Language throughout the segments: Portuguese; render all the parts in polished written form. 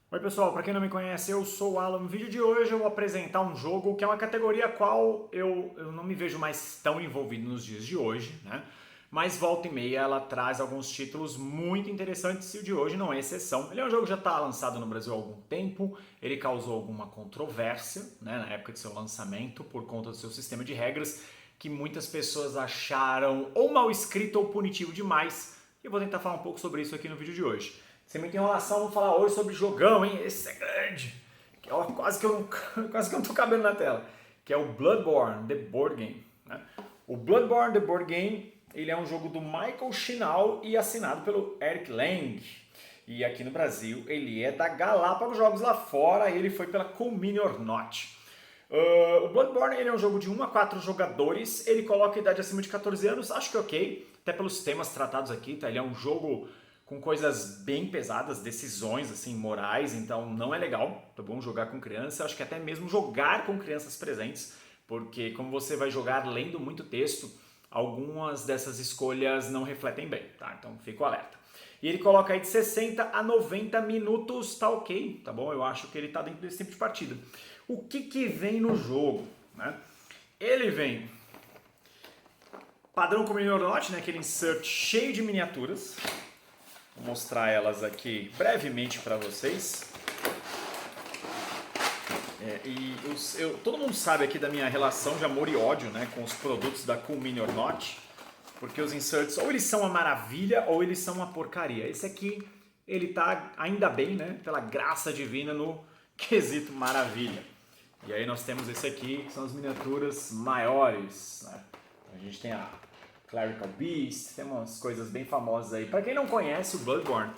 Oi pessoal, para quem não me conhece, eu sou o Alan. No vídeo de hoje eu vou apresentar um jogo que é uma categoria a qual eu não me vejo mais tão envolvido nos dias de hoje, né? Mas volta e meia ela traz alguns títulos muito interessantes e o de hoje não é exceção. Ele é um jogo que já está lançado no Brasil há algum tempo, ele causou alguma controvérsia, né, na época de seu lançamento por conta do seu sistema de regras que muitas pessoas acharam ou mal escrito ou punitivo demais. E eu vou tentar falar um pouco sobre isso aqui no vídeo de hoje. Sem muita enrolação, vamos falar hoje sobre jogão, hein? Esse é grande. Que é quase que quase que eu não tô cabendo na tela. Que é o Bloodborne, The Board Game. Né? O Bloodborne, The Board Game, ele é um jogo do Michael Shinall e assinado pelo Eric Lang. E aqui no Brasil ele é da Galápagos Jogos, lá fora ele foi pela Cool Mini or Not. O Bloodborne ele é um jogo de 1 a 4 jogadores, ele coloca a idade acima de 14 anos, acho que ok, até pelos temas tratados aqui, tá? Ele é um jogo com coisas bem pesadas, decisões assim morais, então não é legal, tá bom, jogar com criança, acho que até mesmo jogar com crianças presentes, porque como você vai jogar lendo muito texto, algumas dessas escolhas não refletem bem, tá? Então fica o alerta. E ele coloca aí de 60 a 90 minutos, tá ok, tá bom? Eu acho que ele tá dentro desse tempo de partida. O que vem no jogo, né? Ele vem padrão como Not, né? Aquele insert cheio de miniaturas. Vou mostrar elas aqui brevemente para vocês. Todo mundo sabe aqui da minha relação de amor e ódio, né, com os produtos da Cool Mini or Not, porque os inserts ou eles são uma maravilha ou eles são uma porcaria. Esse aqui, ele tá ainda bem, né, pela graça divina no quesito maravilha. E aí nós temos esse aqui, que são as miniaturas maiores, né? A gente tem a Clerical Beast, tem umas coisas bem famosas aí. Para quem não conhece o Bloodborne,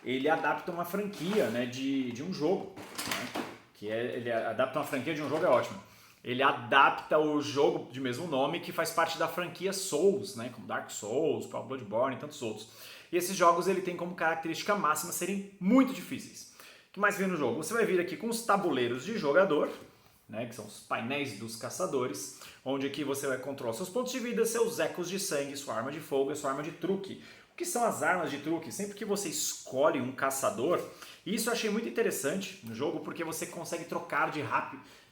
ele adapta uma franquia, né, de um jogo, né? Ele adapta uma franquia de um jogo, é ótimo. Ele adapta o jogo de mesmo nome que faz parte da franquia Souls, né, como Dark Souls, Bloodborne e tantos outros. E esses jogos ele tem como característica máxima serem muito difíceis. O que mais vem no jogo? Você vai vir aqui com os tabuleiros de jogador, né, que são os painéis dos caçadores, onde aqui você vai controlar seus pontos de vida, seus ecos de sangue, sua arma de fogo e sua arma de truque. O que são as armas de truque? Sempre que você escolhe um caçador, e isso eu achei muito interessante no jogo, porque você consegue trocar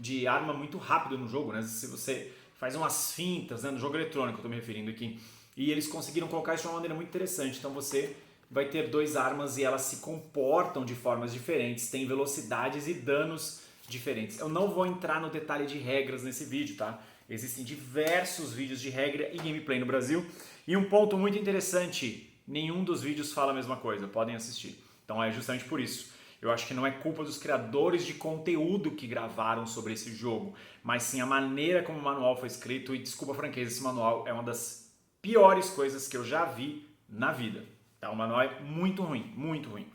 de arma muito rápido no jogo, né? Se você faz umas fintas, né, no jogo eletrônico, eu estou me referindo aqui, e eles conseguiram colocar isso de uma maneira muito interessante. Então você vai ter duas armas e elas se comportam de formas diferentes, têm velocidades e danos diferentes. Eu não vou entrar no detalhe de regras nesse vídeo, tá? Existem diversos vídeos de regra e gameplay no Brasil. E um ponto muito interessante, nenhum dos vídeos fala a mesma coisa, podem assistir. Então é justamente por isso. Eu acho que não é culpa dos criadores de conteúdo que gravaram sobre esse jogo, mas sim a maneira como o manual foi escrito. E desculpa a franqueza, esse manual é uma das piores coisas que eu já vi na vida. Tá? O manual é muito ruim, muito ruim.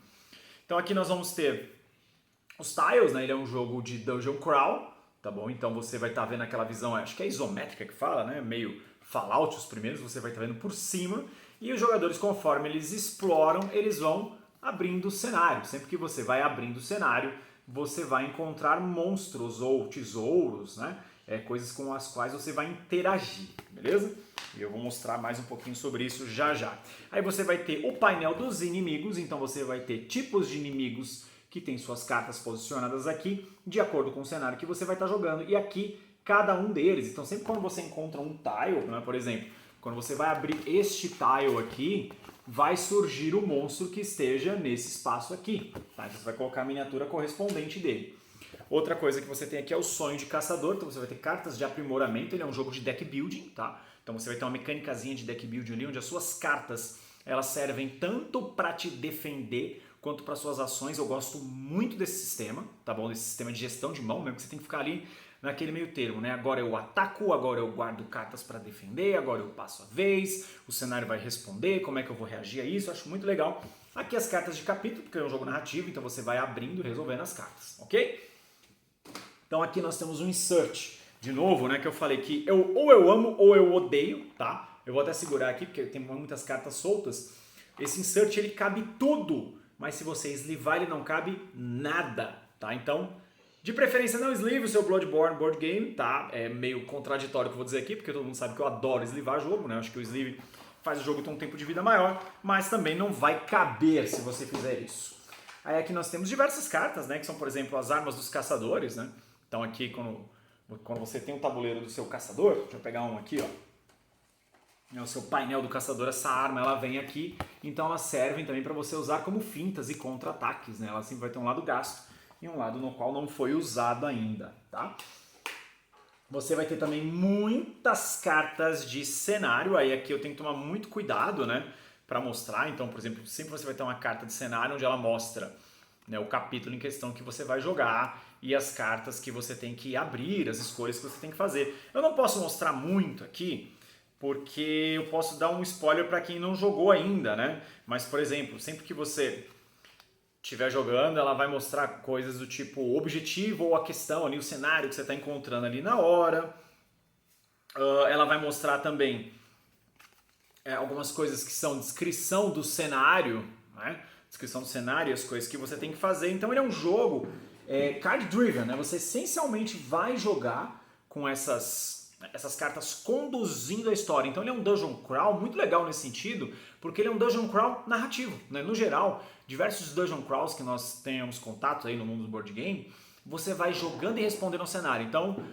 Então aqui nós vamos ter os tiles, né? Ele é um jogo de dungeon crawl, tá bom? Então você vai estar vendo aquela visão, acho que é isométrica que fala, né? Meio Fallout os primeiros, você vai estar vendo por cima. E os jogadores, conforme eles exploram, eles vão abrindo o cenário. Sempre que você vai abrindo o cenário, você vai encontrar monstros ou tesouros, né? Coisas com as quais você vai interagir, beleza? E eu vou mostrar mais um pouquinho sobre isso já já. Aí você vai ter o painel dos inimigos, então você vai ter tipos de inimigos que tem suas cartas posicionadas aqui, de acordo com o cenário que você vai estar jogando. E aqui, cada um deles. Então, sempre quando você encontra um tile, né, por exemplo, quando você vai abrir este tile aqui, vai surgir o monstro que esteja nesse espaço aqui. Tá? Então, você vai colocar a miniatura correspondente dele. Outra coisa que você tem aqui é o sonho de caçador. Então, você vai ter cartas de aprimoramento. Ele é um jogo de deck building, tá? Então, você vai ter uma mecânicazinha de deck building ali, onde as suas cartas elas servem tanto para te defender quanto para suas ações. Eu gosto muito desse sistema, tá bom? Desse sistema de gestão de mão mesmo, que você tem que ficar ali naquele meio termo, né? Agora eu ataco, agora eu guardo cartas para defender, agora eu passo a vez, o cenário vai responder, como é que eu vou reagir a isso, eu acho muito legal. Aqui as cartas de capítulo, porque é um jogo narrativo, então você vai abrindo e resolvendo as cartas, ok? Então aqui nós temos um insert, de novo, né? Que eu falei que ou eu amo ou eu odeio, tá? Eu vou até segurar aqui, porque tem muitas cartas soltas. Esse insert, ele cabe tudo, mas se você eslivar, ele não cabe nada, tá? Então, de preferência, não eslive o seu Bloodborne Board Game, tá? É meio contraditório o que eu vou dizer aqui, porque todo mundo sabe que eu adoro eslivar jogo, né? Eu acho que o sleeve faz o jogo ter um tempo de vida maior, mas também não vai caber se você fizer isso. Aí aqui nós temos diversas cartas, né, que são, por exemplo, as armas dos caçadores, né? Então aqui, quando você tem o tabuleiro do seu caçador, deixa eu pegar um aqui, ó. É o seu painel do caçador, essa arma ela vem aqui, então elas servem também para você usar como fintas e contra-ataques, né? Ela sempre vai ter um lado gasto e um lado no qual não foi usado ainda, tá? Você vai ter também muitas cartas de cenário, aí aqui eu tenho que tomar muito cuidado, né, para mostrar. Então, por exemplo, sempre você vai ter uma carta de cenário onde ela mostra, né, o capítulo em questão que você vai jogar e as cartas que você tem que abrir, as escolhas que você tem que fazer. Eu não posso mostrar muito aqui, porque eu posso dar um spoiler para quem não jogou ainda, né? Mas, por exemplo, sempre que você estiver jogando, ela vai mostrar coisas do tipo o objetivo ou a questão ali, o cenário que você está encontrando ali na hora. Ela vai mostrar também algumas coisas que são descrição do cenário, né? Descrição do cenário e as coisas que você tem que fazer. Então ele é um jogo card driven, né? Você essencialmente vai jogar com essas cartas conduzindo a história. Então ele é um dungeon crawl muito legal nesse sentido, porque ele é um dungeon crawl narrativo, né? No geral, diversos dungeon crawls que nós tenhamos contato aí no mundo do board game, você vai jogando e respondendo ao cenário. Então,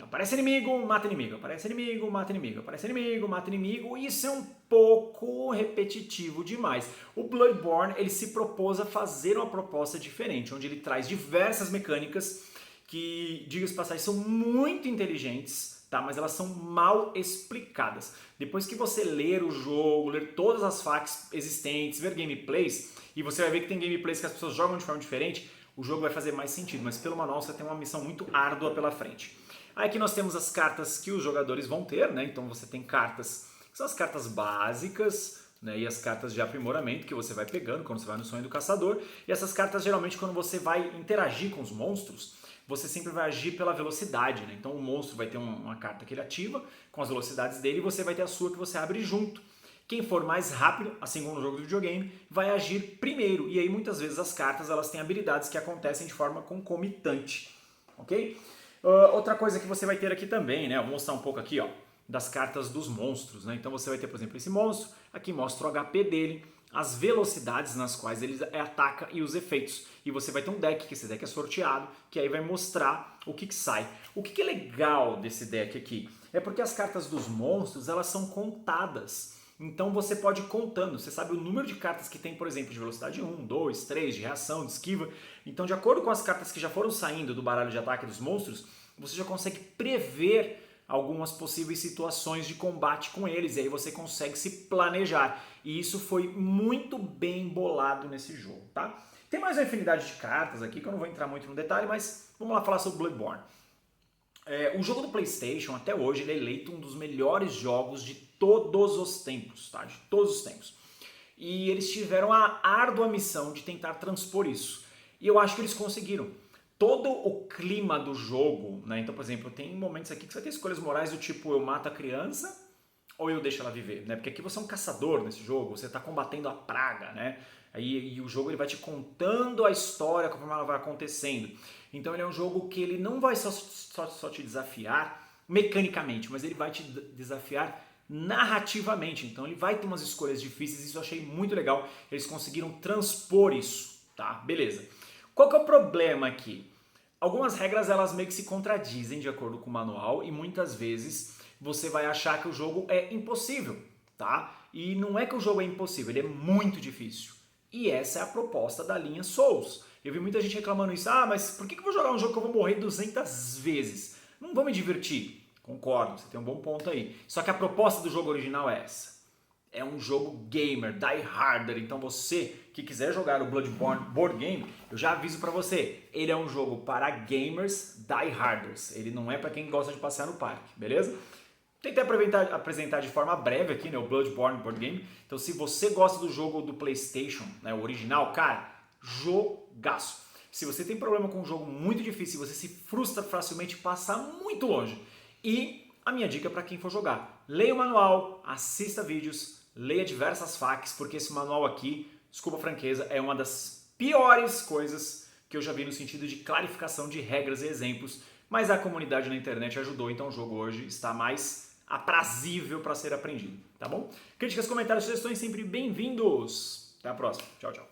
aparece inimigo, mata inimigo, aparece inimigo, mata inimigo, aparece inimigo, mata inimigo. Isso é um pouco repetitivo demais. O Bloodborne, ele se propôs a fazer uma proposta diferente, onde ele traz diversas mecânicas que, diga-se de passagem, são muito inteligentes, tá? Mas elas são mal explicadas. Depois que você ler o jogo, ler todas as facts existentes, ver gameplays, e você vai ver que tem gameplays que as pessoas jogam de forma diferente, o jogo vai fazer mais sentido, mas pelo manual você tem uma missão muito árdua pela frente. Aí aqui nós temos as cartas que os jogadores vão ter, né? Então você tem cartas, que são as cartas básicas, né? E as cartas de aprimoramento que você vai pegando quando você vai no Sonho do Caçador. E essas cartas, geralmente, quando você vai interagir com os monstros, você sempre vai agir pela velocidade, né? Então o monstro vai ter uma carta que ele ativa com as velocidades dele e você vai ter a sua que você abre junto. Quem for mais rápido, assim como no jogo do videogame, vai agir primeiro. E aí muitas vezes as cartas elas têm habilidades que acontecem de forma concomitante, ok? Outra coisa que você vai ter aqui também, né? Eu vou mostrar um pouco aqui, ó, das cartas dos monstros, né? Então você vai ter, por exemplo, esse monstro. Aqui mostra o HP dele, as velocidades nas quais ele ataca e os efeitos. E você vai ter um deck, que esse deck é sorteado, que aí vai mostrar o que sai. O que é legal desse deck aqui? É porque as cartas dos monstros, elas são contadas. Então você pode ir contando, você sabe o número de cartas que tem, por exemplo, de velocidade 1, 2, 3, de reação, de esquiva. Então, de acordo com as cartas que já foram saindo do baralho de ataque dos monstros, você já consegue prever algumas possíveis situações de combate com eles, e aí você consegue se planejar. E isso foi muito bem bolado nesse jogo, tá? Tem mais uma infinidade de cartas aqui, que eu não vou entrar muito no detalhe, mas vamos lá falar sobre Bloodborne. O jogo do PlayStation, até hoje, ele é eleito um dos melhores jogos de todos os tempos, tá? De todos os tempos. E eles tiveram a árdua missão de tentar transpor isso. E eu acho que eles conseguiram. Todo o clima do jogo, né? Então, por exemplo, tem momentos aqui que você vai ter escolhas morais do tipo, eu mato a criança ou eu deixo ela viver, né? Porque aqui você é um caçador nesse jogo, você está combatendo a praga, né? E o jogo ele vai te contando a história conforme ela vai acontecendo. Então ele é um jogo que ele não vai só te desafiar mecanicamente, mas ele vai te desafiar narrativamente. Então ele vai ter umas escolhas difíceis, isso eu achei muito legal. Eles conseguiram transpor isso, tá? Beleza. Qual que é o problema aqui? Algumas regras elas meio que se contradizem de acordo com o manual e muitas vezes você vai achar que o jogo é impossível, tá? E não é que o jogo é impossível, ele é muito difícil. E essa é a proposta da linha Souls. Eu vi muita gente reclamando isso. Ah, mas por que eu vou jogar um jogo que eu vou morrer 200 vezes? Não vou me divertir. Concordo, você tem um bom ponto aí. Só que a proposta do jogo original é essa. É um jogo gamer, die harder. Então você que quiser jogar o Bloodborne Board Game, eu já aviso pra você. Ele é um jogo para gamers die harders. Ele não é para quem gosta de passear no parque, beleza? Tentei apresentar de forma breve aqui, né, o Bloodborne Board Game. Então, se você gosta do jogo do PlayStation, né, o original, cara, jogaço. Se você tem problema com um jogo muito difícil, você se frustra facilmente, passa muito longe. E a minha dica para quem for jogar, leia o manual, assista vídeos, leia diversas FAQs, porque esse manual aqui, desculpa a franqueza, é uma das piores coisas que eu já vi no sentido de clarificação de regras e exemplos, mas a comunidade na internet ajudou, então o jogo hoje está mais aprazível para ser aprendido, tá bom? Críticas, comentários, sugestões sempre bem-vindos. Até a próxima. Tchau, tchau.